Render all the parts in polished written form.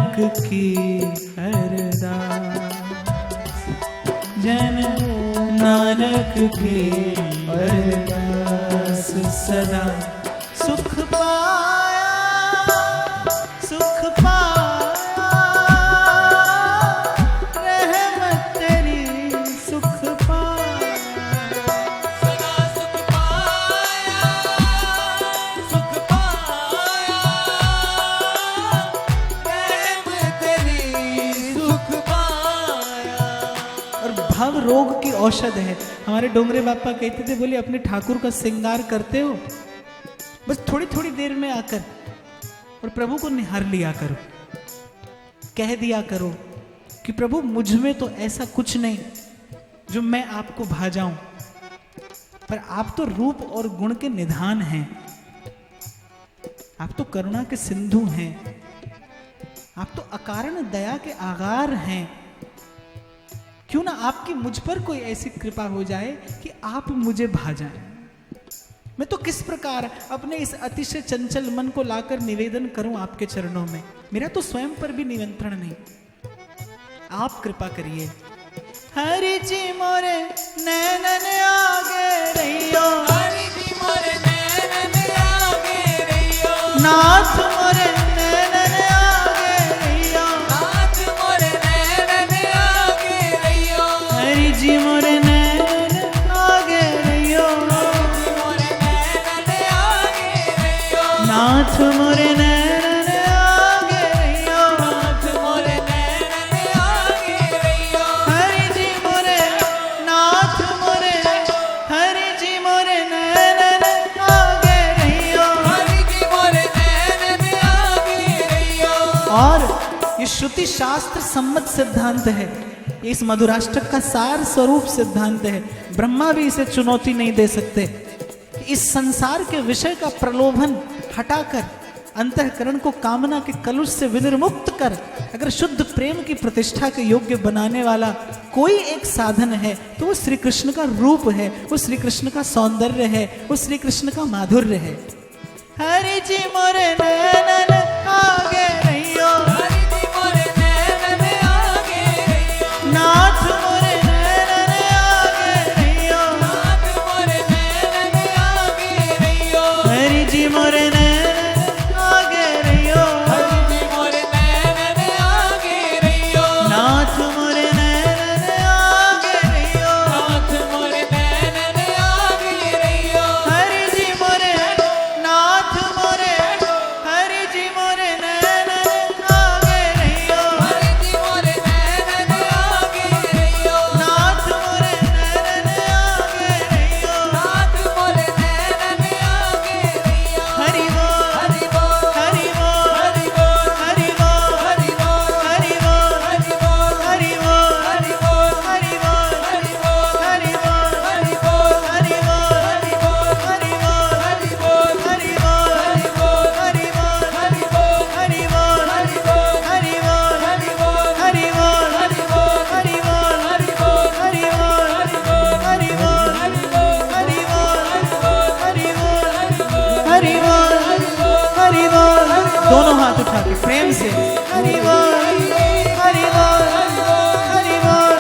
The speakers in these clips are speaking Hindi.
नानक की अरदास, जन नानक की अरदास, सदा सुख पाया, सुख पाया, रहमत तेरी सुख पाया, सदा सुख पाया, सुख पाया, रहमत तेरी सुख पाया। और भव रोग की औषध है। हमारे डोंगरे बापा कहते थे, बोले अपने ठाकुर का श्रृंगार करते हो बस थोड़ी थोड़ी देर में आकर और प्रभु को निहार लिया करो, कह दिया करो कि प्रभु मुझ में तो ऐसा कुछ नहीं जो मैं आपको भा जाऊं, पर आप तो रूप और गुण के निधान हैं, आप तो करुणा के सिंधु हैं, आप तो अकारण दया के आगार हैं। क्यों ना आपकी मुझ पर कोई ऐसी कृपा हो जाए कि आप मुझे भा जाएं। मैं तो किस प्रकार अपने इस अतिशय चंचल मन को लाकर निवेदन करूं आपके चरणों में। मेरा तो स्वयं पर भी नियंत्रण नहीं, आप कृपा करिए। हरि जी मोरे नैनन आगे रहियो, हरि जी मोरे नैनन आगे रहियो, नाथ मोरे नैनन आगे रहियो, नाथ मोरे नैनन आगे रहियो, हरि जी मोरे नैनन आगे रहियो, मोरे नैनन आगे रहियो, नाथ मोरे नैनन आगे रहियो, नाथ मोरे नैनन आगे रहियो, हरि जी मोरे नाथ मोरे, हरि जी मोरे नैनन आगे रहियो। हरि जी मोरे नैनन आगे रहियो। और ये श्रुति शास्त्र सम्मत सिद्धांत है, इस मधुराष्टक का सार स्वरूप सिद्धांत है। ब्रह्मा भी इसे चुनौती नहीं दे सकते। इस संसार के विषय का प्रलोभन हटाकर अंतःकरण को कामना के कलुष से विनिर्मुक्त कर अगर शुद्ध प्रेम की प्रतिष्ठा के योग्य बनाने वाला कोई एक साधन है तो वो श्री कृष्ण का रूप है, वो श्री कृष्ण का सौंदर्य है, वो श्री कृष्ण का माधुर्य है। हरि जी मोरे नैनन आगे रहियो, हरि जी मोरे नैनन आगे रहियो, नाथ मोरे नैनन आगे रहियो, नाथ मोरे नैनन आगे रहियो, हरि जी मोरे नैनन आगे रहियो, हरि जी मोरे नैनन आगे रहियो, नाथ मोरे नैनन आगे रहियो, नाथ मोरे नैनन आगे रहियो, हरि जी मोरे नाथ मोरे, हरि जी मोरे नैनन आगे रहियो, हरि जी मोरे नैनन आगे रहियो, नाथ मोरे नैनन आगे रहियो, नाथ मोरे नैनन आगे रहियो, हरि बोल हरि बोल, हरि बोल हरि बोल, हरि बोल हरि बोल, हरि बोल हरि बोल, हरि बोल हरि बोल, हरि बोल हरि बोल, हरि बोल हरि बोल, हरि बोल हरि बोल, हरि बोल हरि बोल, हरि बोल हरि बोल, हरि बोल हरि बोल, हरि बोल हरि बोल, हरि बोल हरि बोल, हरि बोल हरि बोल, हरि बोल हरि बोल, हरि बोल हरि बोल, हरि बोल हरि बोल, हरि बोल हरि हरि बोल, बोल हरि बोल हरि बोल दोनों हाथ उठा के प्रेम से हरि बोल हरि बोल हरि बोल हरि बोल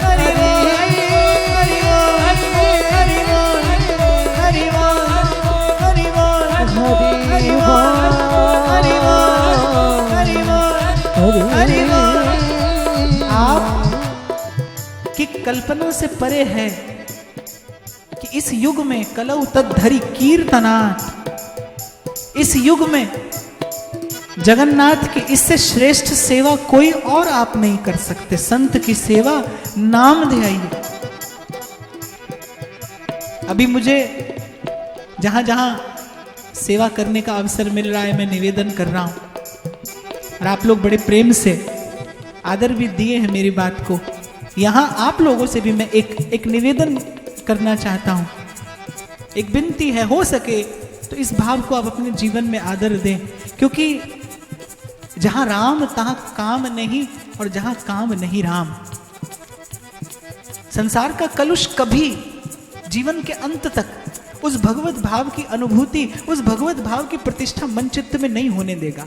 हरि बोल हरि बोल हरि बोल हरि बोल हरि बोल हरि बोल हरि बोल। आप की कल्पना से परे है कि इस युग में कलौ तद्धरि कीर्तनाथ, इस युग में जगन्नाथ की इससे श्रेष्ठ सेवा कोई और आप नहीं कर सकते। संत की सेवा नाम ध्याइए। अभी मुझे जहां जहां सेवा करने का अवसर मिल रहा है मैं निवेदन कर रहा हूं, और आप लोग बड़े प्रेम से आदर भी दिए हैं मेरी बात को। यहां आप लोगों से भी मैं एक निवेदन करना चाहता हूं, एक विनती है, हो सके तो इस भाव को आप अपने जीवन में आदर दें, क्योंकि जहां राम तहां काम नहीं, और जहां काम नहीं राम। संसार का कलुष कभी जीवन के अंत तक उस भगवत भाव की अनुभूति, उस भगवत भाव की प्रतिष्ठा मन चित्त में नहीं होने देगा।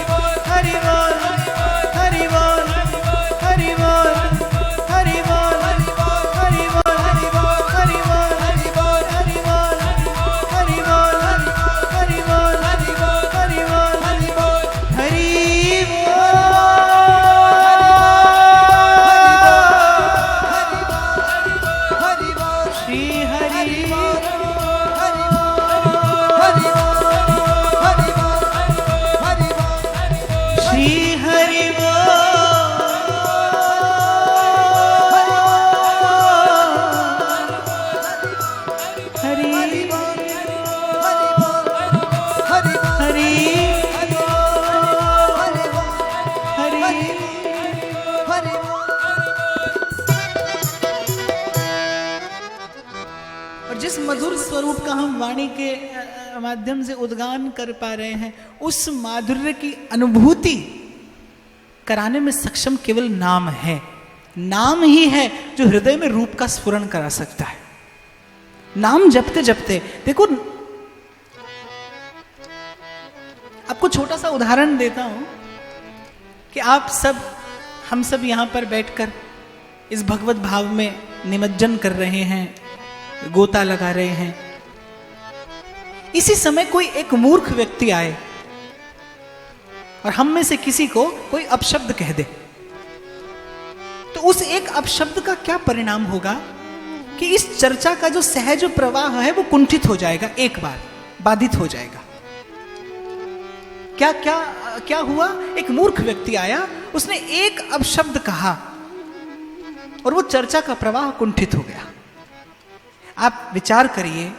हरि बोल हरि बोल हरि बोल हरि बोल जिस मधुर स्वरूप का हम वाणी के माध्यम से उद्गान कर पा रहे हैं, उस माधुर्य की अनुभूति कराने में सक्षम केवल नाम है। नाम ही है जो हृदय में रूप का स्फुरण करा सकता है। नाम जपते जपते देखो, आपको छोटा सा उदाहरण देता हूं कि आप सब, हम सब यहां पर बैठकर इस भगवत भाव में निमज्जन कर रहे हैं, गोता लगा रहे हैं। इसी समय कोई एक मूर्ख व्यक्ति आए और हम में से किसी को कोई अपशब्द कह दे, तो उस एक अपशब्द का क्या परिणाम होगा कि इस चर्चा का जो सहज प्रवाह है वो कुंठित हो जाएगा, एक बार बाधित हो जाएगा। क्या क्या क्या हुआ? एक मूर्ख व्यक्ति आया, उसने एक अपशब्द कहा और वो चर्चा का प्रवाह कुंठित हो गया। आप विचार करिए,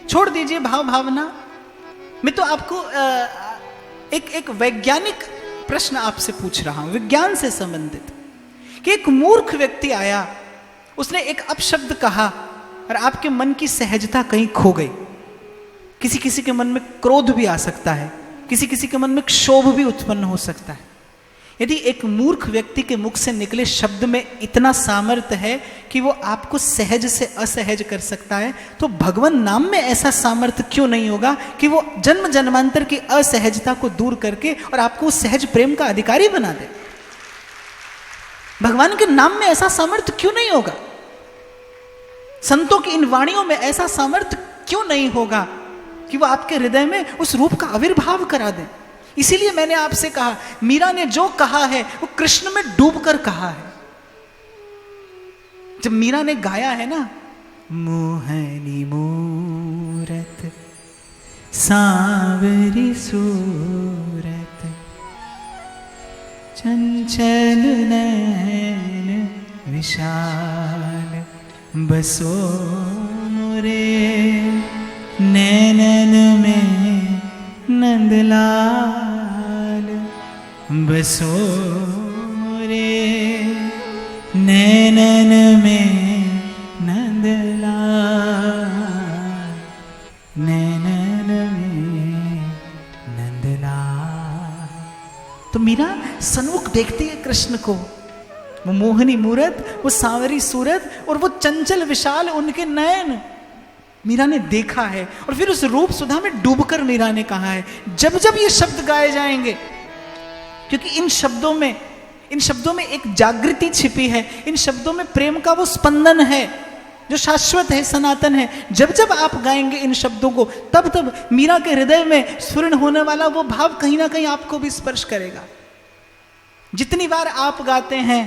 छोड़ दीजिए भाव भावना। मैं तो आपको एक वैज्ञानिक प्रश्न आपसे पूछ रहा हूं, विज्ञान से संबंधित, कि एक मूर्ख व्यक्ति आया, उसने एक अपशब्द कहा और आपके मन की सहजता कहीं खो गई। किसी किसी के मन में क्रोध भी आ सकता है, किसी किसी के मन में क्षोभ भी उत्पन्न हो सकता है। यदि एक मूर्ख व्यक्ति के मुख से निकले शब्द में इतना सामर्थ्य है कि वो आपको सहज से असहज कर सकता है, तो भगवान नाम में ऐसा सामर्थ्य क्यों नहीं होगा कि वो जन्म जन्मांतर की असहजता को दूर करके और आपको उस सहज प्रेम का अधिकारी बना दे। भगवान के नाम में ऐसा सामर्थ्य क्यों नहीं होगा? संतों की इन वाणियों में ऐसा सामर्थ्य क्यों नहीं होगा कि वो आपके हृदय में उस रूप का आविर्भाव करा दे? इसीलिए मैंने आपसे कहा, मीरा ने जो कहा है वो कृष्ण में डूबकर कहा है। जब मीरा ने गाया है ना, मोहनी मूरत सांवरी सूरत चंचल नैन विशाल बसो मोरे नैनन में नंदलाल बसो मोरे नैनन में नंदलाल नैनन में नंदलाल। तो मीरा सन्मुख देखती है कृष्ण को, वो मोहनी मूरत, वो सांवरी सूरत और वो चंचल विशाल उनके नयन मीरा ने देखा है। और फिर उस रूप सुधा में डूबकर मीरा ने कहा है, जब जब ये शब्द गाए जाएंगे, क्योंकि इन शब्दों में एक जागृति छिपी है, इन शब्दों में प्रेम का वो स्पंदन है जो शाश्वत है, सनातन है। जब जब आप गाएंगे इन शब्दों को, तब तब मीरा के हृदय में स्फुरण होने वाला वो भाव कहीं ना कहीं आपको भी स्पर्श करेगा। जितनी बार आप गाते हैं,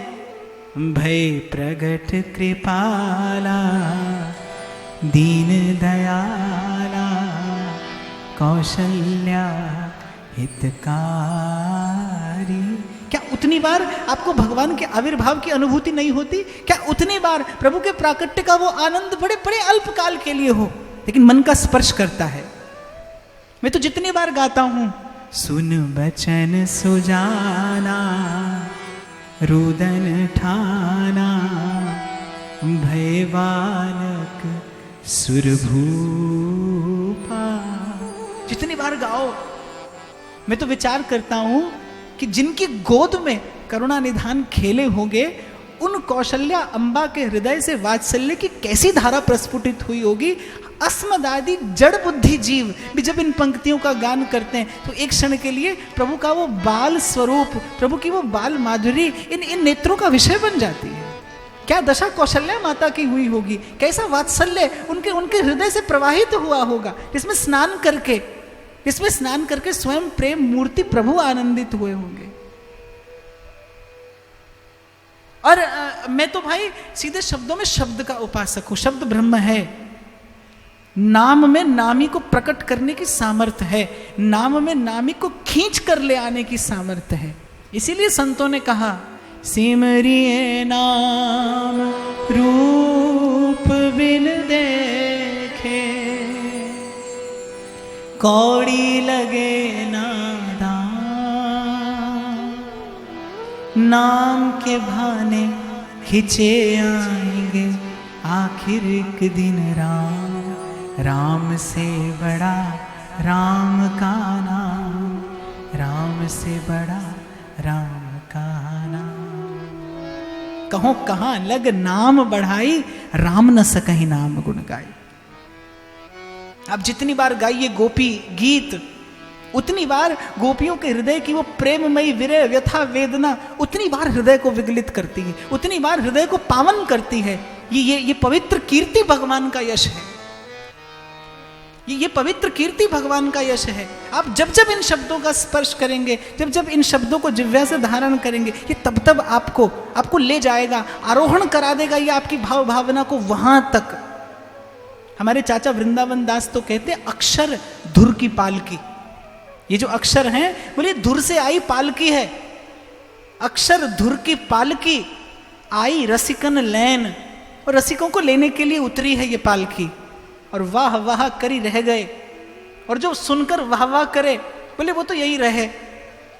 भय प्रगट कृपाला दीन दयाला कौशल्या हितकारी, क्या उतनी बार आपको भगवान के आविर्भाव की अनुभूति नहीं होती? क्या उतनी बार प्रभु के प्राकट्य का वो आनंद बड़े बड़े अल्पकाल के लिए हो, लेकिन मन का स्पर्श करता है? मैं तो जितनी बार गाता हूं, सुन बचन सुजाना रुदन ठाना भयवानक सुरभूपा, जितनी बार गाओ, मैं तो विचार करता हूं कि जिनकी गोद में करुणा निधान खेले होंगे, उन कौशल्या अंबा के हृदय से वात्सल्य की कैसी धारा प्रस्फुटित हुई होगी। अस्मदादि जड़ बुद्धि जीव भी जब इन पंक्तियों का गान करते हैं, तो एक क्षण के लिए प्रभु का वो बाल स्वरूप, प्रभु की वो बाल माधुरी इन नेत्रों का विषय बन जाती है। क्या दशा कौशल्या माता की हुई होगी, कैसा वात्सल्य उनके हृदय से प्रवाहित हुआ होगा, जिसमें स्नान करके स्वयं प्रेम मूर्ति प्रभु आनंदित हुए होंगे। और मैं तो भाई सीधे शब्दों में शब्द का उपासक हूं। शब्द ब्रह्म है, नाम में नामी को प्रकट करने की सामर्थ्य है, नाम में नामी को खींच कर ले आने की सामर्थ्य है। इसीलिए संतों ने कहा, सिमरिए नाम रूप बिन देखे कौड़ी लगे नादान, नाम के भाने खिंचे आएंगे आंखें आखिर एक दिन राम, राम से बड़ा राम का नाम, राम से बड़ा राम का नाम। कहो कहाँ लग नाम बढ़ाई, राम न सकहि नाम गुण गाई। आप जितनी बार गाइए गोपी गीत, उतनी बार गोपियों के हृदय की वो प्रेममयी विरह व्यथा वेदना उतनी बार हृदय को विगलित करती है, उतनी बार हृदय को पावन करती है। ये पवित्र कीर्ति भगवान का यश है। ये पवित्र कीर्ति भगवान का यश है। आप जब जब इन शब्दों का स्पर्श करेंगे, जब जब इन शब्दों को जिह्वा से धारण करेंगे, ये तब तब आपको ले जाएगा, आरोहण करा देगा ये आपकी भाव भावना को वहां तक। हमारे चाचा वृंदावन दास तो कहते अक्षर धुर की पालकी। ये जो अक्षर हैं बोले धुर से आई पालकी है। अक्षर धुर की पालकी आई रसिकन लैन, और रसिकों को लेने के लिए उतरी है ये पालकी। और वाह वाह करी रह गए, और जो सुनकर वाह वाह करे बोले वो तो यही रहे।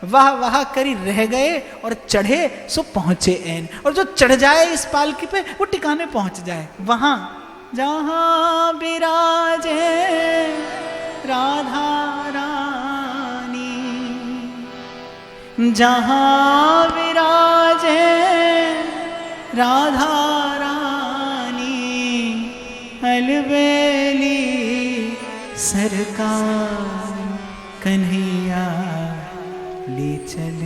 वाह वाह करी रह गए और चढ़े सो पहुंचे ऐन। और जो चढ़ जाए इस पालकी पे वो टिकाने पहुंच जाए, वहां जहां विराजे राधा रानी, जहां विराजे राधा रानी, अलबेली सरकार कन्हैया ले चल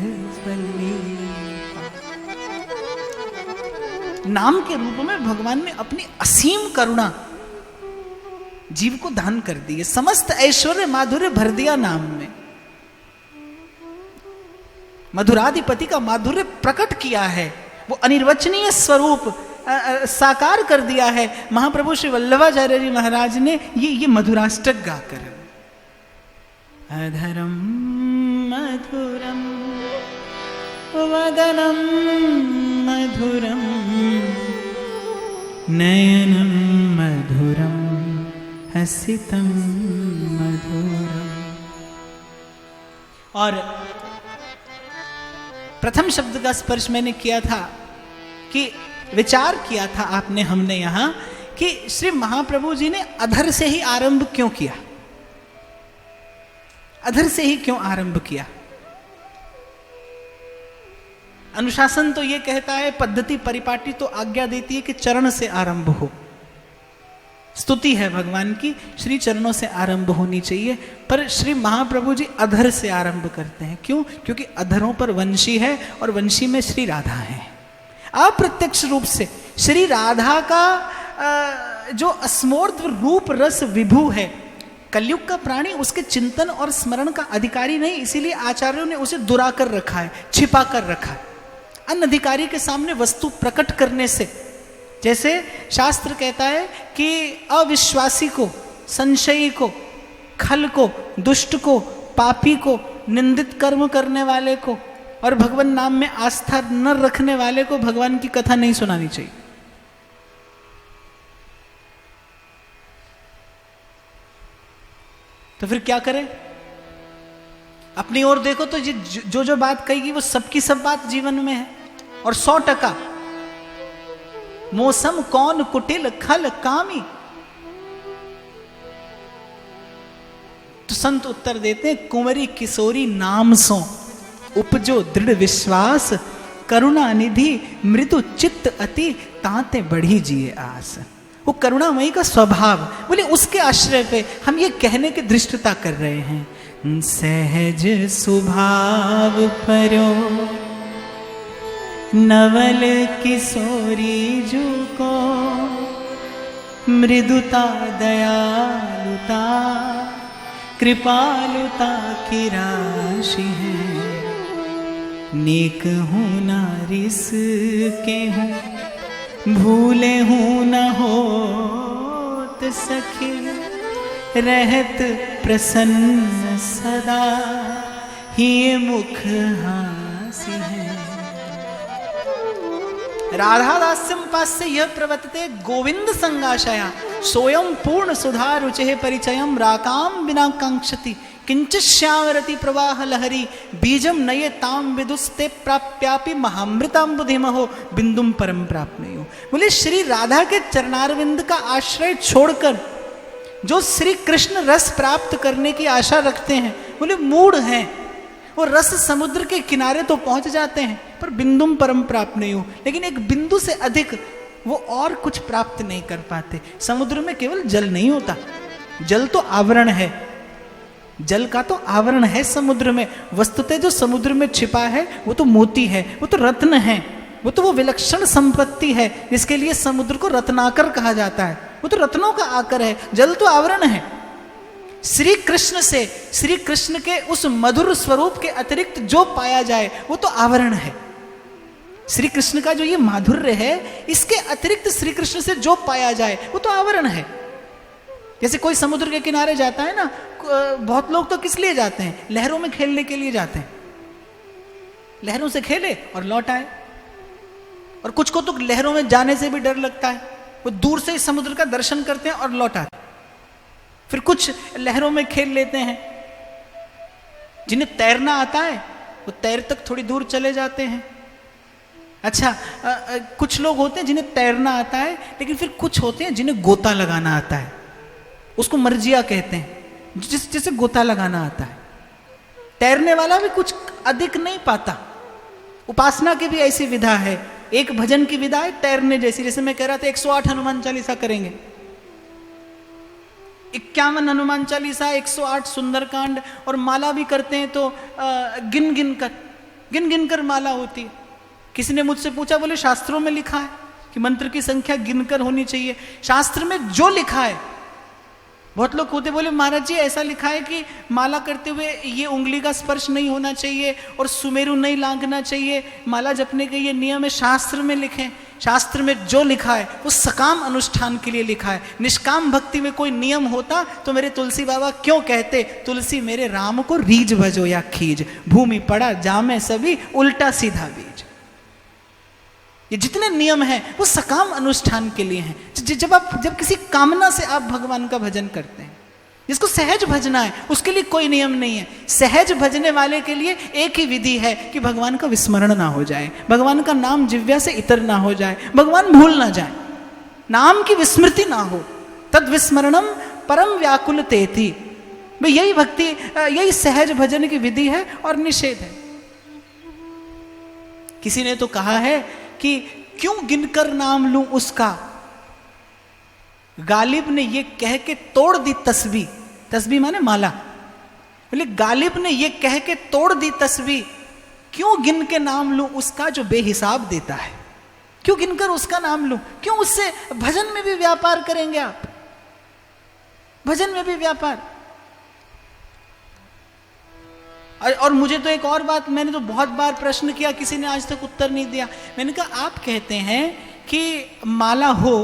बल्ली। नाम के रूप में भगवान ने अपनी असीम करुणा जीव को दान कर दी है। समस्त ऐश्वर्य माधुर्य भर दिया नाम में। मधुराधिपति का माधुर्य प्रकट किया है, वो अनिर्वचनीय स्वरूप साकार कर दिया है महाप्रभु श्री वल्लभाचार्य जी महाराज ने ये मधुराष्टक गाकर। अधरम मधुरम वदनम मधुरम नयनम मधुरम हसितम मधुरम। और प्रथम शब्द का स्पर्श मैंने किया था कि विचार किया था आपने, हमने यहां कि श्री महाप्रभु जी ने अधर से ही आरंभ क्यों किया, अधर से ही क्यों आरंभ किया। अनुशासन तो यह कहता है, पद्धति परिपाटी तो आज्ञा देती है कि चरण से आरंभ हो। स्तुति है भगवान की, श्री चरणों से आरंभ होनी चाहिए, पर श्री महाप्रभु जी अधर से आरंभ करते हैं। क्यों? क्योंकि अधरों पर वंशी है और वंशी में श्री राधा है। अप्रत्यक्ष रूप से श्री राधा का जो अस्मोर्ध्व रूप रस विभू है, कलयुग का प्राणी उसके चिंतन और स्मरण का अधिकारी नहीं, इसीलिए आचार्यों ने उसे दुरा कर रखा है, छिपा कर रखा है। अनधिकारी के सामने वस्तु प्रकट करने से, जैसे शास्त्र कहता है कि अविश्वासी को, संशयी को, खल को, दुष्ट को, पापी को, निंदित कर्म करने वाले को और भगवान नाम में आस्था न रखने वाले को भगवान की कथा नहीं सुनानी चाहिए। तो फिर क्या करें? अपनी ओर देखो तो जो जो बात कहेगी वो सबकी सब बात जीवन में है, और 100%। मौसम कौन कुटिल खल कामी, तो संत उत्तर देते हैं, कुंवरी किशोरी नाम सो उपजो दृढ़ विश्वास, करुणा निधि मृदु चित्त अति, ताते बढ़ी जिए आस। वो करुणामयी का स्वभाव, बोले उसके आश्रय पे हम ये कहने की दृष्टता कर रहे हैं। सहज स्वभाव परो नवल किशोरी जू को, मृदुता दयालुता कृपालुता की राशि है। नेक हूँ ना रिस के हूँ, भूले हूँ न होत सखे, रहत प्रसन्न सदा ही मुख हासि है। राधादास्यम पास्य यह प्रवर्तते गोविंद संगाशया, सोयम पूर्ण सुधा रुचि परिचयम राकाम बिना कांक्षति। किंचित श्यामरति प्रवाह लहरी बीजम नये ताम विदुस्ते प्राप्यापि महामृताम बुधिमहो बिंदुम परम प्राप्नुयु। बोले श्री राधा के चरणारविंद का आश्रय छोड़कर जो श्री कृष्ण रस प्राप्त करने की आशा रखते हैं, बोले मूढ़ हैं, वो रस समुद्र के किनारे तो पहुंच जाते हैं पर बिंदुम परम प्राप्नुयु, लेकिन एक बिंदु से अधिक वो और कुछ प्राप्त नहीं कर पाते। समुद्र में केवल जल नहीं होता, जल तो आवरण है, जल का तो आवरण है समुद्र में। वस्तुतः जो समुद्र में छिपा है वो तो मोती है, वो तो रत्न है, वो तो वो विलक्षण संपत्ति है जिसके लिए समुद्र को रत्नाकर कहा जाता है, वो तो रत्नों का आकर है। जल तो आवरण है। श्री कृष्ण से, श्री कृष्ण के उस मधुर स्वरूप के अतिरिक्त जो पाया जाए वो तो आवरण है। श्री कृष्ण का जो ये माधुर्य है, इसके अतिरिक्त श्री कृष्ण से जो पाया जाए वो तो आवरण है। जैसे कोई समुद्र के किनारे जाता है ना, बहुत लोग तो किस लिए जाते हैं, लहरों में खेलने के लिए जाते हैं, लहरों से खेले और लौट आए। और कुछ को तो लहरों में जाने से भी डर लगता है, वो दूर से समुद्र का दर्शन करते हैं और लौट आते। फिर कुछ लहरों में खेल लेते हैं, जिन्हें तैरना आता है वो तैर तक थोड़ी दूर चले जाते हैं। अच्छा, कुछ लोग होते हैं जिन्हें तैरना आता है, लेकिन फिर कुछ होते हैं जिन्हें गोता लगाना आता है, उसको मर्जिया कहते हैं, जिसे गोता लगाना आता है। तैरने वाला भी कुछ अधिक नहीं पाता। उपासना की भी ऐसी विधा है, एक भजन की विधा है तैरने जैसी। जैसे मैं कह रहा था 108 हनुमान चालीसा करेंगे, 51 हनुमान चालीसा, 108 सुंदरकांड, और माला भी करते हैं तो गिन गिन कर माला होती है। किसी ने मुझसे पूछा, बोले शास्त्रों में लिखा है कि मंत्र की संख्या गिनकर होनी चाहिए। शास्त्र में जो लिखा है, बहुत लोग होते बोले महाराज जी ऐसा लिखा है कि माला करते हुए ये उंगली का स्पर्श नहीं होना चाहिए और सुमेरु नहीं लांघना चाहिए, माला जपने के ये नियम है। शास्त्र में लिखे, शास्त्र में जो लिखा है वो सकाम अनुष्ठान के लिए लिखा है। निष्काम भक्ति में कोई नियम होता तो मेरे तुलसी बाबा क्यों कहते, तुलसी मेरे राम को रीझ भजो या खीज, भूमि पड़ा जामे सभी उल्टा सीधा बीज। ये जितने नियम हैं वो सकाम अनुष्ठान के लिए हैं। जब किसी कामना से आप भगवान का भजन करते हैं, जिसको सहज भजना है, उसके लिए कोई नियम नहीं है। सहज भजने वाले के लिए एक ही विधि है कि भगवान का विस्मरण ना हो जाए, भगवान का नाम जिह्वा से इतर ना हो जाए, भगवान भूल ना जाए, नाम की विस्मृति ना हो। तद विस्मरणम परम व्याकुल तेति। भाई यही भक्ति, यही सहज भजन की विधि है और निषेध है। किसी ने तो कहा है कि क्यों गिनकर नाम लूं उसका, गालिब ने ये कह के तोड़ दी तस्बीह। तस्बीह माने माला। बोले गालिब ने ये कह के तोड़ दी तस्बीह, क्यों गिन के नाम लूं उसका जो बेहिसाब देता है। क्यों गिनकर उसका नाम लूं, क्यों उससे भजन में भी व्यापार करेंगे आप, भजन में भी व्यापार। और मुझे तो एक और बात, मैंने तो बहुत बार प्रश्न किया, किसी ने आज तक उत्तर नहीं दिया। मैंने कहा आप कहते हैं कि माला हो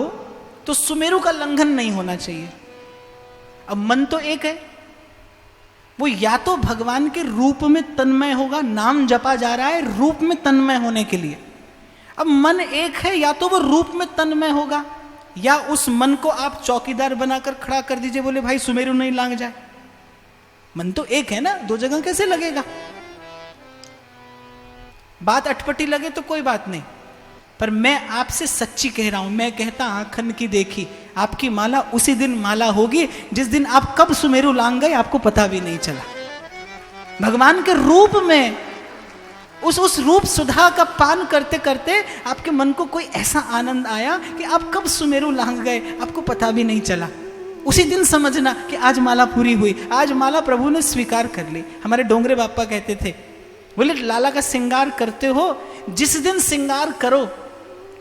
तो सुमेरु का लंघन नहीं होना चाहिए। अब मन तो एक है, वो या तो भगवान के रूप में तन्मय होगा, नाम जपा जा रहा है रूप में तन्मय होने के लिए। अब मन एक है, या तो वो रूप में तन्मय होगा, या उस मन को आप चौकीदार बनाकर खड़ा कर दीजिए, बोले भाई सुमेरु नहीं लांघ जाए। मन तो एक है ना, दो जगह कैसे लगेगा। बात अटपटी लगे तो कोई बात नहीं, पर मैं आपसे सच्ची कह रहा हूं। मैं कहता आंखन की देखी, आपकी माला उसी दिन माला होगी जिस दिन आप कब सुमेरु लांघ गए आपको पता भी नहीं चला। भगवान के रूप में, उस रूप सुधा का पान करते करते आपके मन को कोई ऐसा आनंद आया कि आप कब सुमेरु लांघ गए आपको पता भी नहीं चला। उसी दिन समझना कि आज माला पूरी हुई, आज माला प्रभु ने स्वीकार कर ली। हमारे डोंगरे बापा कहते थे, बोले लाला का श्रृंगार करते हो, जिस दिन श्रृंगार करो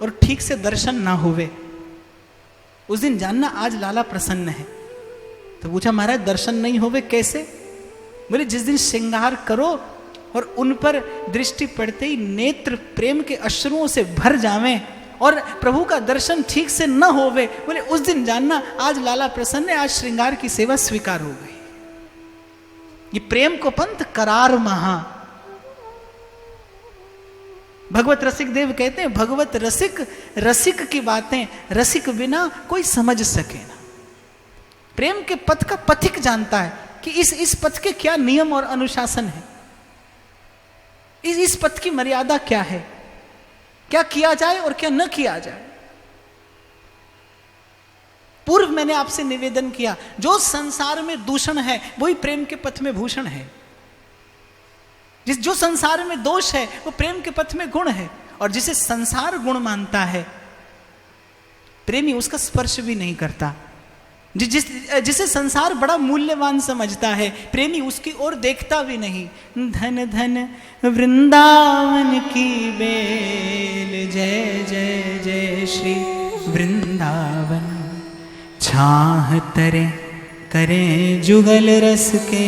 और ठीक से दर्शन ना हुए, उस दिन जानना आज लाला प्रसन्न है। तो पूछा महाराज दर्शन नहीं होवे कैसे। बोले जिस दिन श्रृंगार करो और उन पर दृष्टि पड़ते ही नेत्र प्रेम के अश्रुओं से भर जावें और प्रभु का दर्शन ठीक से न होवे, बोले उस दिन जानना आज लाला प्रसन्न है, आज श्रृंगार की सेवा स्वीकार हो गई। ये प्रेम को पंथ करार महा। भगवत रसिक देव कहते हैं, भगवत रसिक रसिक की बातें रसिक बिना कोई समझ सके ना। प्रेम के पथ का पथिक जानता है, कि इस पथ के क्या नियम और अनुशासन है, इस पथ की मर्यादा क्या है, क्या किया जाए और क्या न किया जाए। पूर्व मैंने आपसे निवेदन किया, जो संसार में दूषण है वही प्रेम के पथ में भूषण है, जो संसार में दोष है वो प्रेम के पथ में गुण है, और जिसे संसार गुण मानता है प्रेमी उसका स्पर्श भी नहीं करता। जिसे संसार बड़ा मूल्यवान समझता है प्रेमी उसकी ओर देखता भी नहीं। धन धन वृंदावन की बेल, जय जय जय श्री वृंदावन। छाह तरे करें जुगल रस के,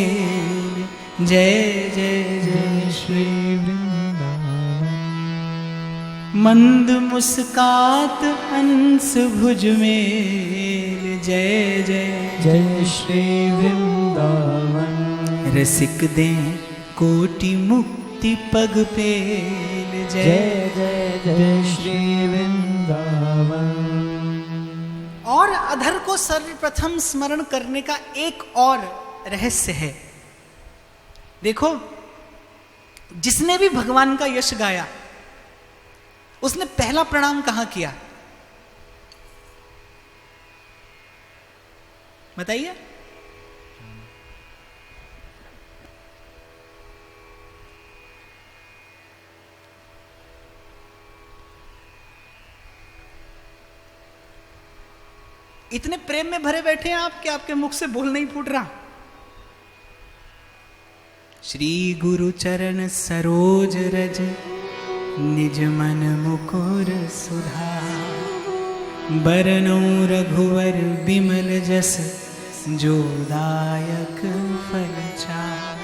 जय जय जय श्री वृंदावन। मंद मुस्कात अंश भुज मेल, जय जय जय श्री वृंदावन। रसिक दे कोटि मुक्ति पग पेल, जय जय जय श्री वृंदावन। और अधर को सर्वप्रथम स्मरण करने का एक और रहस्य है। देखो, जिसने भी भगवान का यश गाया उसने पहला प्रणाम कहां किया, बताइए? इतने प्रेम में भरे बैठे हैं आप कि आपके मुख से बोल नहीं फूट रहा। श्री गुरु चरण सरोज रज, निज मन मुकुर सुधार। बरनौ रघुवर बिमल जस, जो दायक फल चार।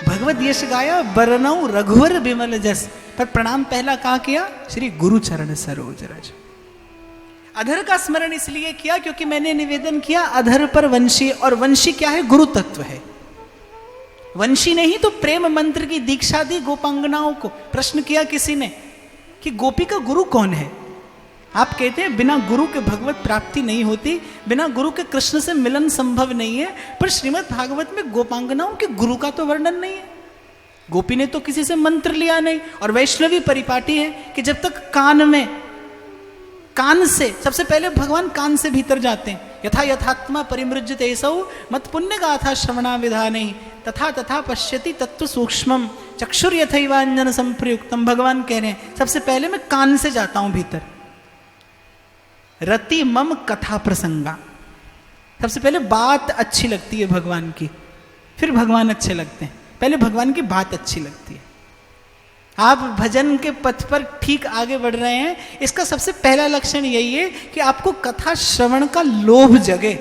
भगवत यश गाया, बरनौ रघुवर बिमल जस, पर प्रणाम पहला कहा किया? श्री गुरु चरण सरोज रज। अधर का स्मरण इसलिए किया क्योंकि मैंने निवेदन किया अधर पर वंशी, और वंशी क्या है? गुरु तत्व है। वंशी ने ही तो प्रेम मंत्र की दीक्षा दी गोपांगनाओं को। प्रश्न किया किसी ने कि गोपी का गुरु कौन है? आप कहते हैं बिना गुरु के भगवत प्राप्ति नहीं होती, बिना गुरु के कृष्ण से मिलन संभव नहीं है, पर श्रीमद् भागवत में गोपांगनाओं के गुरु का तो वर्णन नहीं है। गोपी ने तो किसी से मंत्र लिया नहीं, और वैष्णवी परिपाटी है कि जब तक कान से सबसे पहले भगवान कान से भीतर जाते हैं। यथा यथात्मा परिमृज्यते ऐसौ मत पुण्य गाथा श्रवणा विधाने, तथा तथा पश्यति तत्व सूक्ष्मम चक्षुर यथैवांजन संप्रयुक्तम। भगवान कह रहे हैं सबसे पहले मैं कान से जाता हूं भीतर। रति मम कथा प्रसंगा, सबसे पहले बात अच्छी लगती है भगवान की, फिर भगवान अच्छे लगते हैं। पहले भगवान की बात अच्छी लगती है। आप भजन के पथ पर ठीक आगे बढ़ रहे हैं, इसका सबसे पहला लक्षण यही है कि आपको कथा श्रवण का लोभ जगे।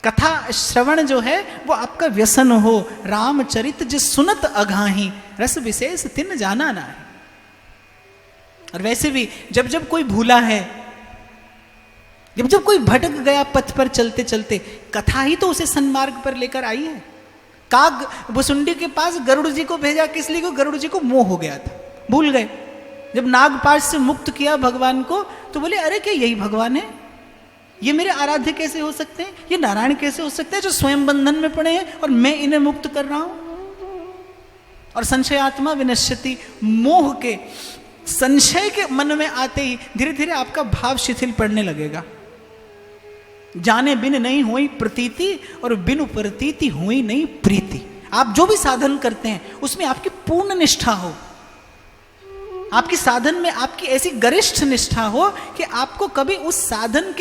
कथा श्रवण जो है वो आपका व्यसन हो। रामचरित जिस सुनत अघाही, रस विशेष तिन जाना ना है। और वैसे भी जब जब कोई भूला है, जब जब कोई भटक गया पथ पर चलते चलते, कथा ही तो उसे सन्मार्ग पर लेकर आई है। काग भुसुंडी के पास गरुड़ जी को भेजा, किस लिए? को गरुड़ जी को मोह हो गया था, भूल गए। जब नागपाश से मुक्त किया भगवान को तो बोले अरे क्या यही भगवान है? ये मेरे आराध्य कैसे हो सकते हैं? ये नारायण कैसे हो सकते हैं जो स्वयं बंधन में पड़े हैं और मैं इन्हें मुक्त कर रहा हूं? और संशयात्मा विनश्यति, मोह के संशय के मन में आते ही धीरे धीरे आपका भाव शिथिल पड़ने लगेगा। जाने बिन नहीं हुई प्रतीति, और बिनु प्रतीति हुई नहीं प्रीति। आप जो भी साधन करते हैं उसमें आपकी पूर्ण निष्ठा हो, आपकी साधन में आपकी ऐसी गरिष्ठ निष्ठा हो कि आपको कभी उस साधन के